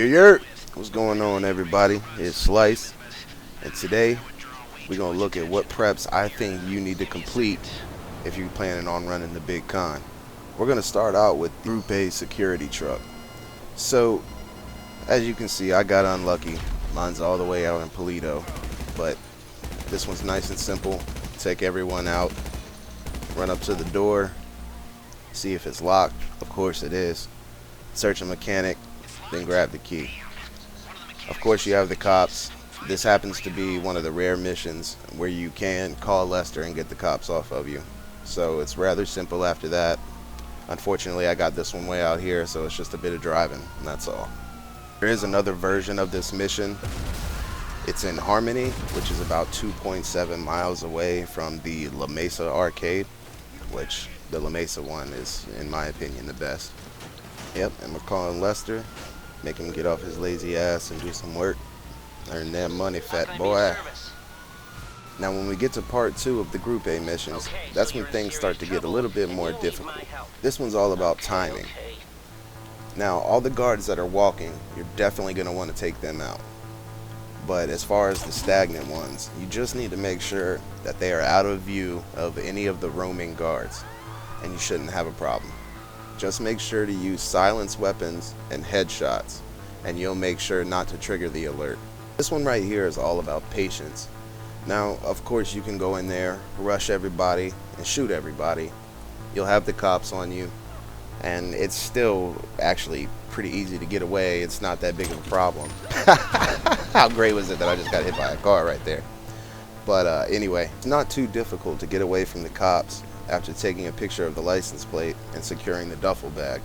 What's going on, everybody? It's Slice, and today we're gonna look at what preps I think you need to complete if you're planning on running the big con. We're gonna start out with Group A security truck. So, as you can see, I got unlucky. Mine's all the way out in Polito, but this one's nice and simple. Take everyone out, run up to the door, see if it's locked. Of course it is. Search a mechanic, then grab the key. Of course you have the cops. This happens to be one of the rare missions where you can call Lester and get the cops off of you. So it's rather simple after that. Unfortunately, I got this one way out here, so it's just a bit of driving, and that's all. There is another version of this mission. It's in Harmony, which is about 2.7 miles away from the La Mesa arcade, which the La Mesa one is, in my opinion, the best. Yep, and we're calling Lester. Make him get off his lazy ass and do some work. Earn that money, fat boy. Now when we get to part 2 of the Group A missions, that's when things start to get a little bit more difficult. This one's all about timing. Now all the guards that are walking, you're definitely going to want to take them out. But as far as the stagnant ones, you just need to make sure that they are out of view of any of the roaming guards, and you shouldn't have a problem. Just make sure to use silenced weapons and headshots, and you'll make sure not to trigger the alert. This one right here is all about patience. Now, of course, you can go in there, rush everybody, and shoot everybody. You'll have the cops on you, and it's still actually pretty easy to get away. It's not that big of a problem. How great was it that I just got hit by a car right there? But anyway, it's not too difficult to get away from the cops after taking a picture of the license plate and securing the duffel bag.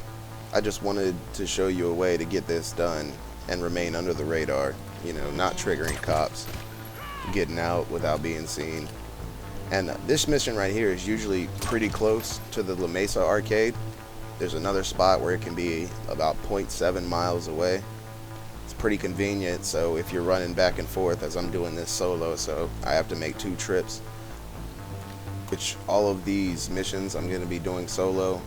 I just wanted to show you a way to get this done and remain under the radar, you know, not triggering cops, getting out without being seen. And this mission right here is usually pretty close to the La Mesa arcade. There's another spot where it can be about 0.7 miles away. It's pretty convenient, so if you're running back and forth, as I'm doing this solo, so I have to make 2 trips, which all of these missions I'm going to be doing solo,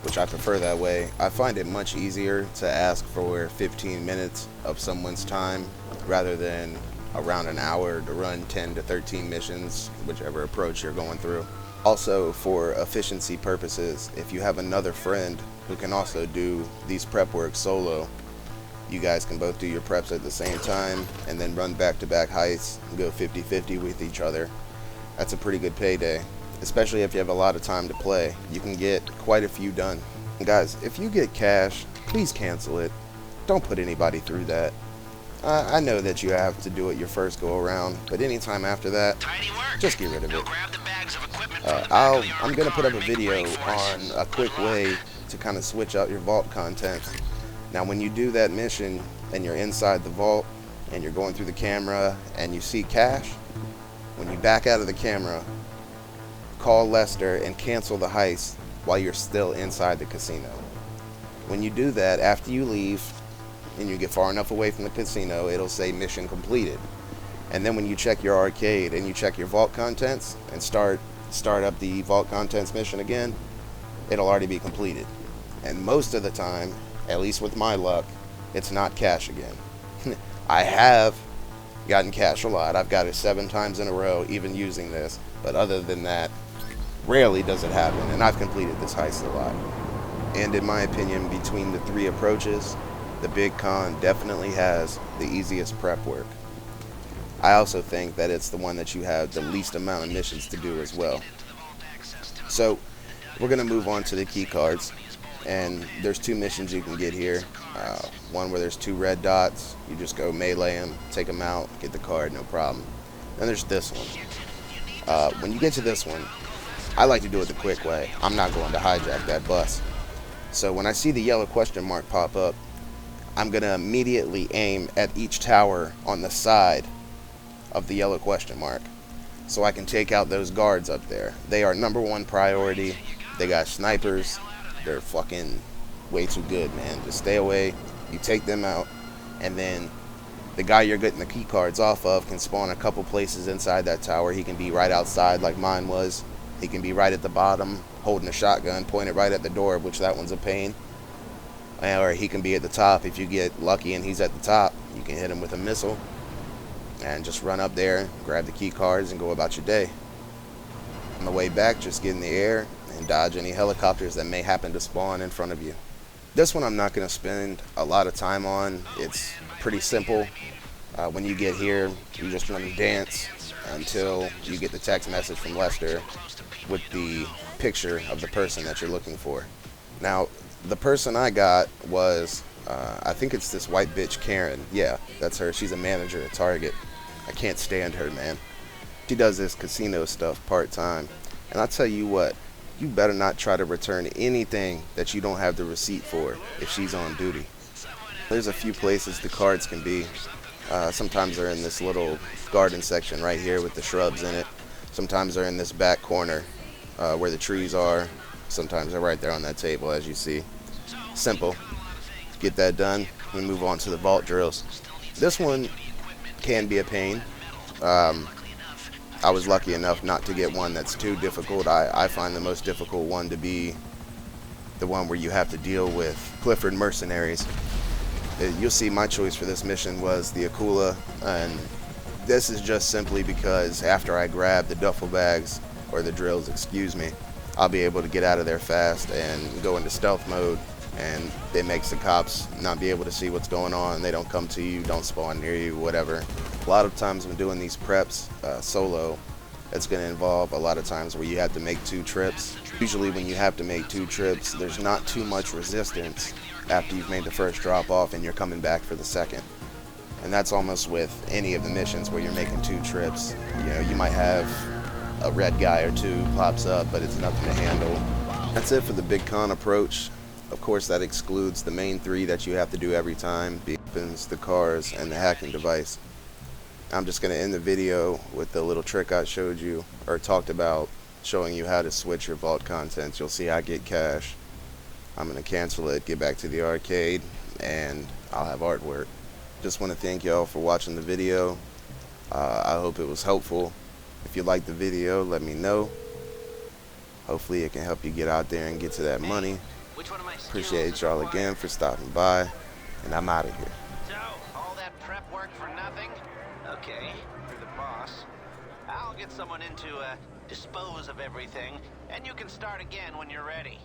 which I prefer that way. I find it much easier to ask for 15 minutes of someone's time rather than around an hour to run 10 to 13 missions, whichever approach you're going through. Also, for efficiency purposes, if you have another friend who can also do these prep work solo, you guys can both do your preps at the same time and then run back-to-back heists and go 50-50 with each other. That's a pretty good payday, especially if you have a lot of time to play. You can get quite a few done. And guys, if you get cash, please cancel it. Don't put anybody through that. I know that you have to do it your first go around, but anytime after that, just get rid of it. I'm going to put up a video on a quick way to kind of switch out your vault contents. Now when you do that mission and you're inside the vault and you're going through the camera and you see cash, when you back out of the camera, call Lester and cancel the heist while you're still inside the casino. When you do that, after you leave and you get far enough away from the casino, it'll say mission completed. And then when you check your arcade and you check your vault contents and start up the vault contents mission again, it'll already be completed. And most of the time, at least with my luck, it's not cash again. I have gotten cash a lot. I've got it 7 times in a row, even using this. But other than that, rarely does it happen. And I've completed this heist a lot. And in my opinion, between the 3 approaches, the Big Con definitely has the easiest prep work. I also think that it's the one that you have the least amount of missions to do as well. So we're going to move on to the key cards. And there's 2 missions you can get here. One where there's 2 red dots. You just go melee them, take them out, get the card, no problem. Then there's this one. When you get to this one, I like to do it the quick way. I'm not going to hijack that bus. So when I see the yellow question mark pop up, I'm going to immediately aim at each tower on the side of the yellow question mark so I can take out those guards up there. They are #1 priority. They got snipers. They're fucking way too good, man. Just stay away. You take them out, and then the guy you're getting the key cards off of can spawn a couple places inside that tower. He can be right outside like mine was. He can be right at the bottom holding a shotgun pointed right at the door, which that one's a pain. or he can be at the top. If you get lucky and he's at the top, you can hit him with a missile and just run up there, grab the key cards, and go about your day. On the way back, just get in the air and dodge any helicopters that may happen to spawn in front of you. This one I'm not going to spend a lot of time on. It's pretty simple. When you get here, you just run and dance until you get the text message from Lester with the picture of the person that you're looking for. Now, the person I got was, I think it's this white bitch Karen. Yeah, that's her. She's a manager at Target. I can't stand her, man. She does this casino stuff part-time. And I tell you what, you better not try to return anything that you don't have the receipt for if she's on duty. There's a few places the cards can be. Sometimes they're in this little garden section right here with the shrubs in it. Sometimes they're in this back corner where the trees are. Sometimes they're right there on that table, as you see. Simple. Get that done. We move on to the vault drills. This one can be a pain. I was lucky enough not to get one that's too difficult. I find the most difficult one to be the one where you have to deal with Clifford mercenaries. You'll see my choice for this mission was the Akula, and this is just simply because after I grab the duffel bags, or the drills, excuse me, I'll be able to get out of there fast and go into stealth mode, and it makes the cops not be able to see what's going on. They don't come to you, don't spawn near you, whatever. A lot of times when doing these preps solo, it's going to involve a lot of times where you have to make 2 trips. Usually when you have to make 2 trips, there's not too much resistance after you've made the first drop off and you're coming back for the second. And that's almost with any of the missions where you're making 2 trips. You know, you might have a red guy or 2 pops up, but it's nothing to handle. That's it for the big con approach. Of course, that excludes the main 3 that you have to do every time: the weapons, the cars, and the hacking device. I'm just going to end the video with the little trick I showed you, or talked about, showing you how to switch your vault contents. You'll see I get cash. I'm going to cancel it, get back to the arcade, and I'll have artwork. Just want to thank y'all for watching the video. I hope it was helpful. If you liked the video, let me know. Hopefully it can help you get out there and get to that money. Appreciate y'all again for stopping by, and I'm out of here. So, all that prep work for nothing? Okay, you're the boss. I'll get someone in to dispose of everything, and you can start again when you're ready.